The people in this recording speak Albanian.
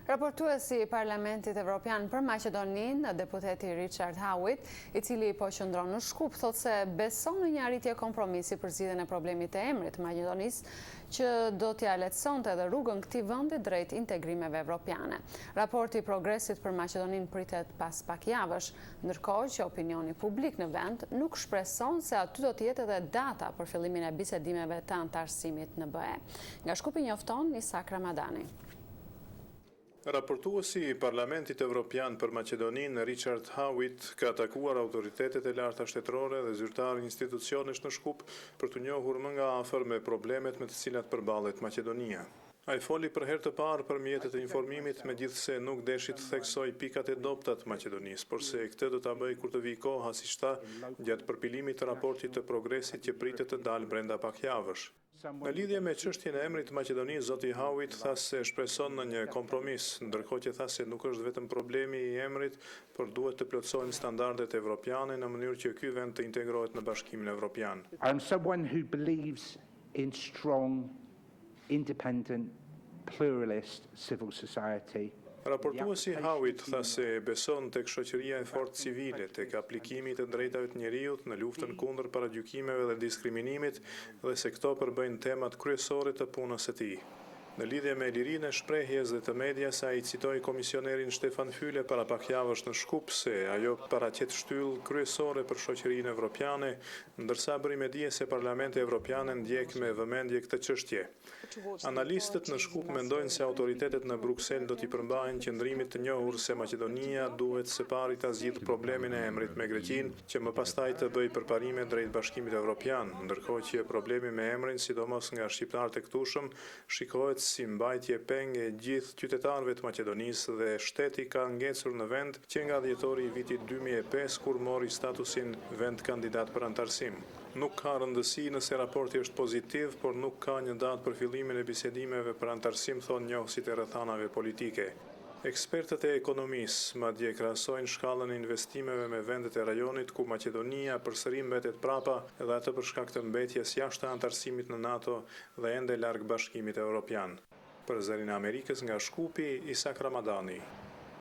Raportuesi i Parlamentit Evropian për Maqedoninë, deputeti Richard Howitt, i cili po qëndron në Shkup, thotë se beson në një arritje kompromisi për zgjidhjen e problemit të emrit të Maqedonisë, që do t'ja lehtësonte edhe rrugën këtij vendi drejt integrimeve evropiane. Raporti i progresit për Maqedoninë pritet pas pak javësh, ndërkohë që opinioni publik në vend nuk shpreson se aty do të jetë edhe data për fillimin e bisedimeve të antarësimit në BE. Nga Shkupi njofton Isak Ramadani. Raportuesi i Parlamentit Evropian për Maqedoninë, Richard Howitt, ka takuar autoritetet e larta shtetërore dhe zyrtarë institucionesh në Shkup për të njohur më nga afër me problemet me të cilat përballet Maqedonia. Ai foli për herë të parë për mjetet e informimit, megjithse nuk deshi të theksoj pikat e dobta të Maqedonisë, por se këtë do ta bëj kur të vijë koha, siç tha, gjatë përpilimit të raportit të progresit që pritet të dalë brenda pak javësh. Në lidhje me çështjen e emrit të Maqedonisë, zoti Howitt tha se shpreson në një kompromis, ndërkohë që tha se nuk është vetëm problemi i emrit, por duhet të plotësohen standardet evropiane në mënyrë që ky vend të integrohet në Bashkimin Evropian. I'm someone who believes in strong, independent, pluralist civil society. Raportuesi Howitt tha se beson tek shoqëria e fortë civile, tek aplikimi i të drejtave të njerëzit në luftën kundër paragjykimeve dhe diskriminimit dhe se këto përbëjnë temat kryesore të punës së tij. Në lidhje me lirinë e shprehjes dhe të medias, ai citoi komisionerin Stefan Füle para pak javësh në Shkup se ajo paraqet shtyllë kryesore për shoqërinë evropiane, ndërsa bëri me dije se Parlamenti Evropian ndjek me vëmendje këtë çështje. Analistët në Shkup mendojnë se autoritetet në Bruksel do t'i përmbajnë qëndrimit të njohur se Maqedonia duhet së pari ta zgjidhë problemin e emrit me Greqinë, që më pastaj të bëjë përparime drejt Bashkimit Evropian, ndërkohë që problemi me emrin, sidomos nga shqiptarët e këtushëm, shikohet si mbajtje peng e gjithë qytetarëve të Maqedonisë dhe shteti ka ngecur në vend që nga dhjetori i vitit 2005 kur mori statusin vend kandidat për antarësim. Nuk ka rëndësi nëse raporti është pozitiv, por nuk ka një datë për fillimin e bisedimeve për antarësim, thonë njohësit e rrethana politike. Ekspertët e ekonomisë madje krahasojnë shkallën e investimeve me vendet e rajonit ku Maqedonia përsëri mbetet prapa edhe atë për shkak të mbetjes jashtë antarësimit në NATO dhe ende larg Bashkimit Evropian. Për Zërin e Amerikës nga Shkupi, Isak Ramadani.